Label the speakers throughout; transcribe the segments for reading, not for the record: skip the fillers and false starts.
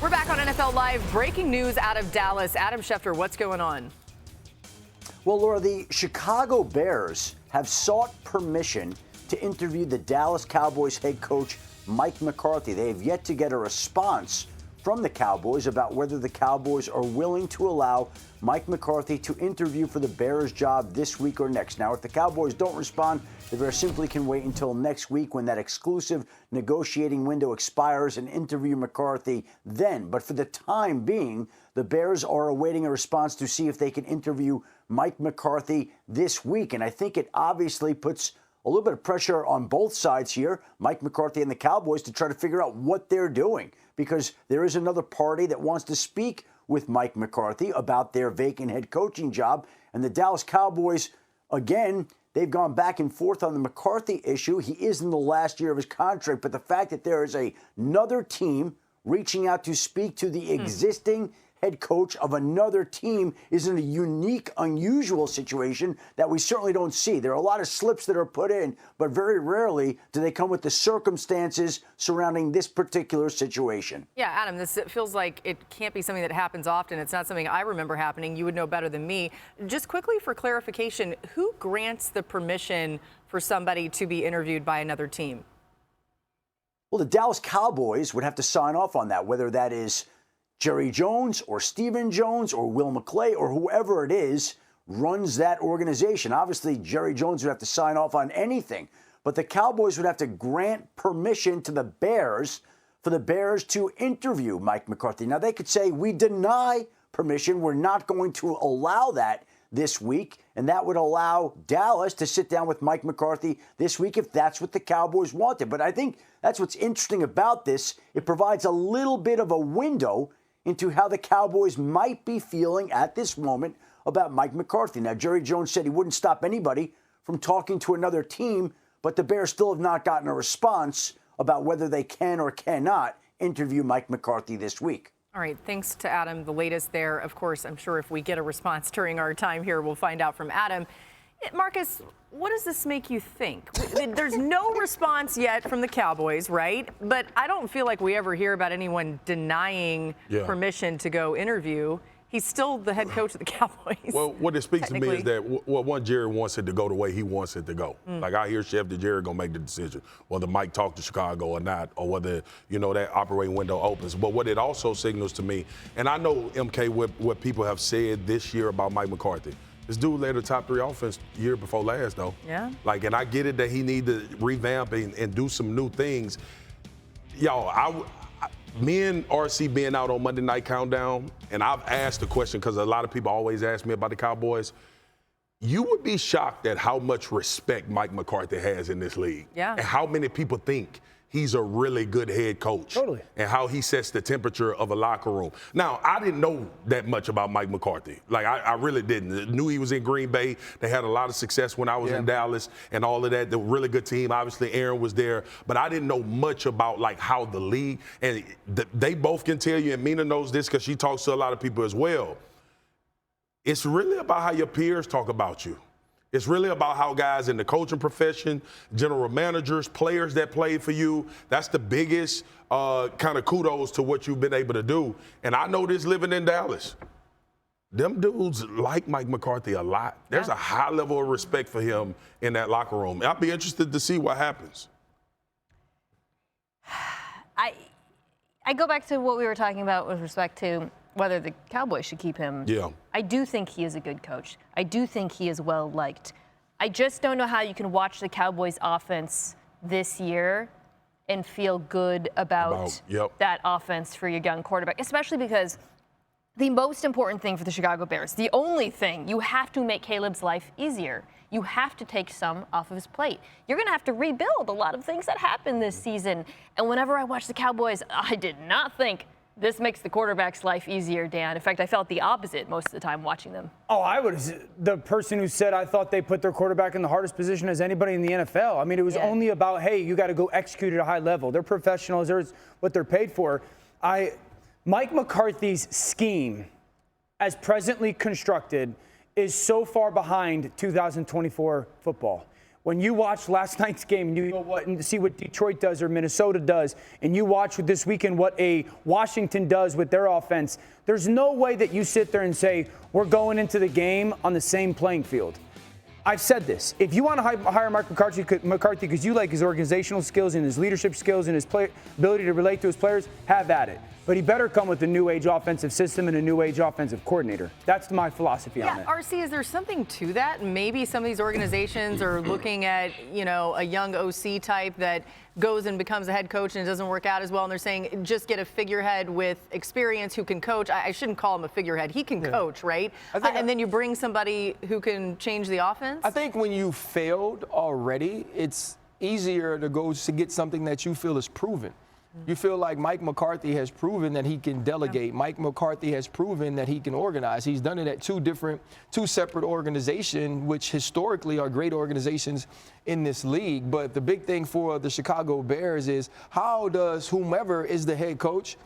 Speaker 1: We're back on NFL Live. Breaking news out of Dallas. Adam Schefter, what's going on?
Speaker 2: Well, Laura, the Chicago Bears have sought permission to interview the Dallas Cowboys head coach Mike McCarthy. They have yet to get a response from the Cowboys about whether the Cowboys are willing to allow Mike McCarthy to interview for the Bears job this week or next. Now, if the Cowboys don't respond, the Bears simply can wait until next week when that exclusive negotiating window expires and interview McCarthy then. But for the time being, the Bears are awaiting a response to see if they can interview Mike McCarthy this week. And I think it obviously puts a little bit of pressure on both sides here, Mike McCarthy and the Cowboys, to try to figure out what they're doing, because there is another party that wants to speak with Mike McCarthy about their vacant head coaching job. And the Dallas Cowboys, again, they've gone back and forth on the McCarthy issue. He is in the last year of his contract, but the fact that there is another team reaching out to speak to the existing head coach of another team is in a unique, unusual situation that we certainly don't see. There are a lot of slips that are put in, but very rarely do they come with the circumstances surrounding this particular situation.
Speaker 1: Yeah, Adam, this feels like it can't be something that happens often. It's not something I remember happening. You would know better than me. Just quickly for clarification, who grants the permission for somebody to be interviewed by another team?
Speaker 2: Well, the Dallas Cowboys would have to sign off on that, whether that is Jerry Jones or Stephen Jones or Will McClay or whoever it is runs that organization. Obviously, Jerry Jones would have to sign off on anything, but the Cowboys would have to grant permission to the Bears for the Bears to interview Mike McCarthy. Now, they could say, we deny permission. We're not going to allow that this week, and that would allow Dallas to sit down with Mike McCarthy this week if that's what the Cowboys wanted. But I think that's what's interesting about this. It provides a little bit of a window into how the Cowboys might be feeling at this moment about Mike McCarthy. Now, Jerry Jones said he wouldn't stop anybody from talking to another team, but the Bears still have not gotten a response about whether they can or cannot interview Mike McCarthy this week.
Speaker 1: All right, thanks to Adam. The latest there, of course, I'm sure if we get a response during our time here, we'll find out from Adam. Marcus, what does this make you think? There's no response yet from the Cowboys, right? But I don't feel like we ever hear about anyone denying permission to go interview. He's still the head coach of the Cowboys.
Speaker 3: Well, what it speaks to me is that one, Jerry wants it to go the way he wants it to go. Like, I hear Chef that Jerry going to make the decision, whether Mike talked to Chicago or not, or whether, that operating window opens. But what it also signals to me, and I know, MK, what people have said this year about Mike McCarthy. This dude led the top 3 offense year before last, though.
Speaker 1: Yeah.
Speaker 3: Like, and I get it that he need to revamp and do some new things. Y'all, me and RC being out on Monday Night Countdown, and I've asked the question because a lot of people always ask me about the Cowboys. You would be shocked at how much respect Mike McCarthy has in this league.
Speaker 1: Yeah.
Speaker 3: And how many people think he's a really good head coach.
Speaker 4: Totally.
Speaker 3: And how he sets the temperature of a locker room. Now, I didn't know that much about Mike McCarthy. Like, I really didn't. I knew he was in Green Bay. They had a lot of success when I was in Dallas and all of that. The really good team. Obviously, Aaron was there. But I didn't know much about, like, how the league, and they both can tell you, and Mina knows this because she talks to a lot of people as well. It's really about how your peers talk about you. It's really about how guys in the coaching profession, general managers, players that played for you, that's the biggest kind of kudos to what you've been able to do. And I know this living in Dallas. Them dudes like Mike McCarthy a lot. There's a high level of respect for him in that locker room. I'll be interested to see what happens.
Speaker 5: I go back to what we were talking about with respect to whether the Cowboys should keep him.
Speaker 3: Yeah.
Speaker 5: I do think he is a good coach. I do think he is well liked. I just don't know how you can watch the Cowboys offense this year and feel good about that offense for your young quarterback, especially because the most important thing for the Chicago Bears, the only thing, you have to make Caleb's life easier. You have to take some off of his plate. You're going to have to rebuild a lot of things that happened this season. And whenever I watch the Cowboys, I did not think this makes the quarterback's life easier, Dan. In fact, I felt the opposite most of the time watching them.
Speaker 4: Oh, I was the person who said I thought they put their quarterback in the hardest position as anybody in the NFL. I mean, it was only about, hey, you got to go execute at a high level. They're professionals. There's what they're paid for. Mike McCarthy's scheme, as presently constructed, is so far behind 2024 football. When you watch last night's game and you know what, and see what Detroit does or Minnesota does, and you watch this weekend what a Washington does with their offense, there's no way that you sit there and say, we're going into the game on the same playing field. I've said this. If you want to hire Mike McCarthy because you like his organizational skills and his leadership skills and his ability to relate to his players, have at it. But he better come with a new age offensive system and a new age offensive coordinator. That's my philosophy on it.
Speaker 1: RC, is there something to that? Maybe some of these organizations are looking at, a young OC type that goes and becomes a head coach and it doesn't work out as well, and they're saying just get a figurehead with experience who can coach. I shouldn't call him a figurehead. He can coach, right? And then you bring somebody who can change the offense?
Speaker 6: I think when you failed already, it's easier to go to get something that you feel is proven. You feel like Mike McCarthy has proven that he can delegate. Mike McCarthy has proven that he can organize. He's done it at two separate organizations, which historically are great organizations in this league. But the big thing for the Chicago Bears is how does whomever is the head coach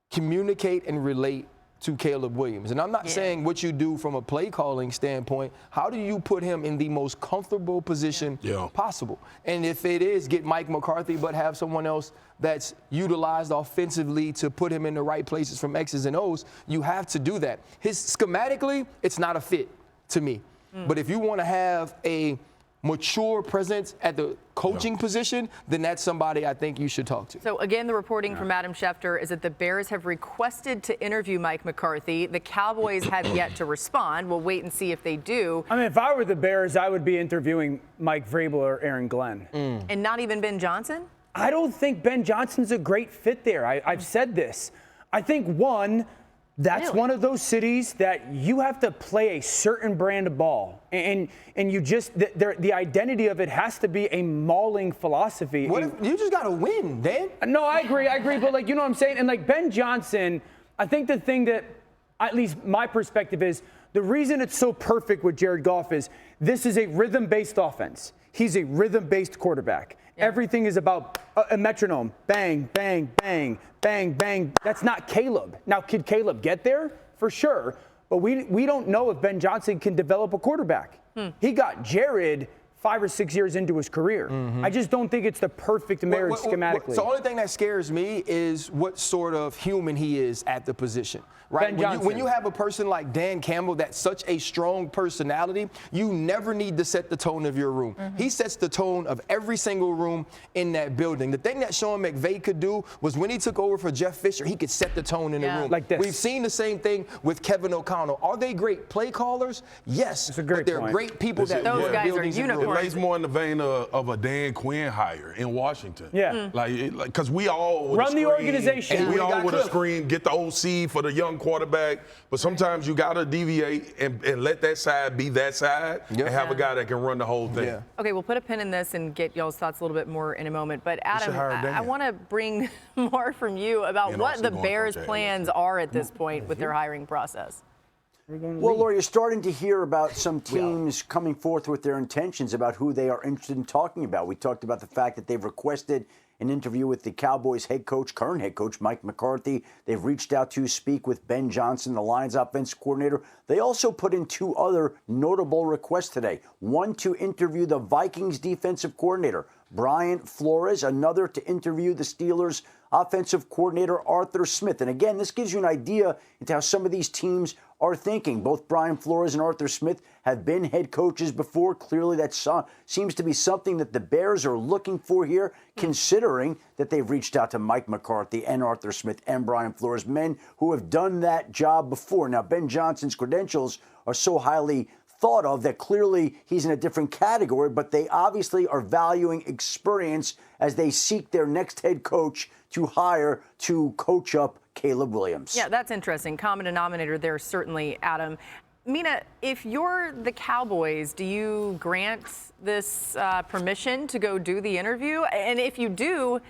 Speaker 6: communicate and relate to Caleb Williams? And I'm not saying what you do from a play calling standpoint. How do you put him in the most comfortable position possible? And if it is get Mike McCarthy but have someone else that's utilized offensively to put him in the right places from X's and O's, you have to do that. Schematically, it's not a fit to me. But if you want to have a mature presence at the coaching position, then that's somebody I think you should talk to.
Speaker 1: So again, the reporting from Adam Schefter is that the Bears have requested to interview Mike McCarthy. The Cowboys have yet to respond. We'll wait and see if they do.
Speaker 4: I mean, if I were the Bears, I would be interviewing Mike Vrabel or Aaron Glenn.
Speaker 1: And not even Ben Johnson?
Speaker 4: I don't think Ben Johnson's a great fit there. I've said this. I think, one, that's one of those cities that you have to play a certain brand of ball. And you just, the identity of it has to be a mauling philosophy.
Speaker 6: What if you just got to win, Dan?
Speaker 4: No, I agree. But, you know what I'm saying? And, Ben Johnson, I think the thing that, at least my perspective is, the reason it's so perfect with Jared Goff is this is a rhythm-based offense. He's a rhythm-based quarterback. Everything is about a metronome. Bang, bang, bang, bang, bang. That's not Caleb. Now, could Caleb get there? For sure. But we don't know if Ben Johnson can develop a quarterback. He got Jared 5 or 6 years into his career. I just don't think it's the perfect marriage schematically.
Speaker 6: So the only thing that scares me is what sort of human he is at the position, right? When you have a person like Dan Campbell that's such a strong personality, you never need to set the tone of your room. He sets the tone of every single room in that building. The thing that Sean McVay could do was when he took over for Jeff Fisher, he could set the tone in the room.
Speaker 4: Like this.
Speaker 6: We've seen the same thing with Kevin O'Connell. Are they great play callers? Yes.
Speaker 4: That's a great
Speaker 6: but they're
Speaker 4: point.
Speaker 6: great people that
Speaker 1: those guys are
Speaker 6: buildings and
Speaker 1: unicorns.
Speaker 3: It lays more in the vein of a Dan Quinn hire in Washington. Like, because we all would
Speaker 4: run the organization.
Speaker 3: And we all would have screamed, get the OC for the young quarterback. But sometimes you got to deviate and let that side be that side and have a guy that can run the whole thing.
Speaker 1: Okay, we'll put a pin in this and get y'all's thoughts a little bit more in a moment. But Adam, I want to bring more from you about what the Bears' plans are at this point with their hiring process.
Speaker 2: Well, Laura, you're starting to hear about some teams coming forth with their intentions about who they are interested in talking about. We talked about the fact that they've requested an interview with the Cowboys head coach, current head coach, Mike McCarthy. They've reached out to speak with Ben Johnson, the Lions offensive coordinator. They also put in 2 other notable requests today. One to interview the Vikings defensive coordinator, Brian Flores. Another to interview the Steelers offensive coordinator, Arthur Smith. And again, this gives you an idea into how some of these teams are thinking. Both Brian Flores and Arthur Smith have been head coaches before. Clearly, that seems to be something that the Bears are looking for here, considering that they've reached out to Mike McCarthy and Arthur Smith and Brian Flores, men who have done that job before. Now, Ben Johnson's credentials are so highly thought of that clearly he's in a different category, but they obviously are valuing experience as they seek their next head coach to hire to coach up Caleb Williams.
Speaker 1: Yeah, that's interesting. Common denominator there, certainly, Adam. Mina, if you're the Cowboys, do you grant this permission to go do the interview? And if you do,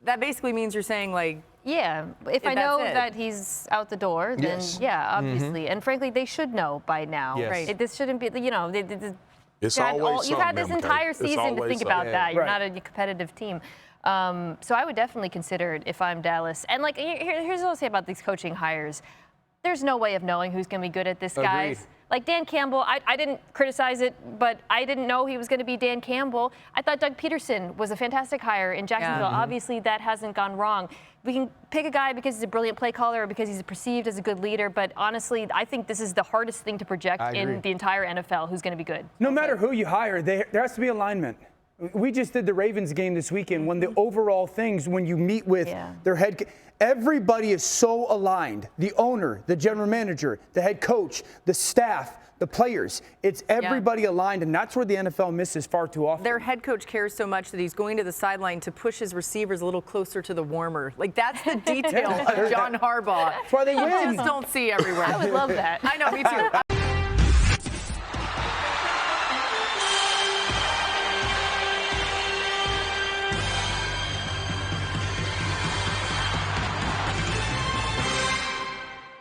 Speaker 1: that basically means you're saying, like,
Speaker 5: yeah, if I know that he's out the door, then yeah, obviously. And frankly, they should know by now.
Speaker 1: Right.
Speaker 5: This shouldn't be,
Speaker 3: It's always
Speaker 5: you've had this entire season to think about that. You're not a competitive team. So I would definitely consider it if I'm Dallas. And, here's what I'll say about these coaching hires. there's no way of knowing who's going to be good at this, guys.
Speaker 6: Agreed.
Speaker 5: Like Dan Campbell, I didn't criticize it, but I didn't know he was going to be Dan Campbell. I thought Doug Peterson was a fantastic hire in Jacksonville.
Speaker 1: Yeah.
Speaker 5: Obviously, that hasn't gone wrong. We can pick a guy because he's a brilliant play caller or because he's perceived as a good leader, but honestly, I think this is the hardest thing to project in the entire NFL who's going to be good.
Speaker 4: No matter who you hire, there has to be alignment. We just did the Ravens game this weekend. When the overall things, when you meet with their head, everybody is so aligned. The owner, the general manager, the head coach, the staff, the players. It's everybody aligned, and that's where the NFL misses far too often.
Speaker 1: Their head coach cares so much that he's going to the sideline to push his receivers a little closer to the warmer. Like, that's the detail of John Harbaugh.
Speaker 4: That's why they win.
Speaker 1: You just don't see everywhere.
Speaker 5: I would love that.
Speaker 1: I know, me too.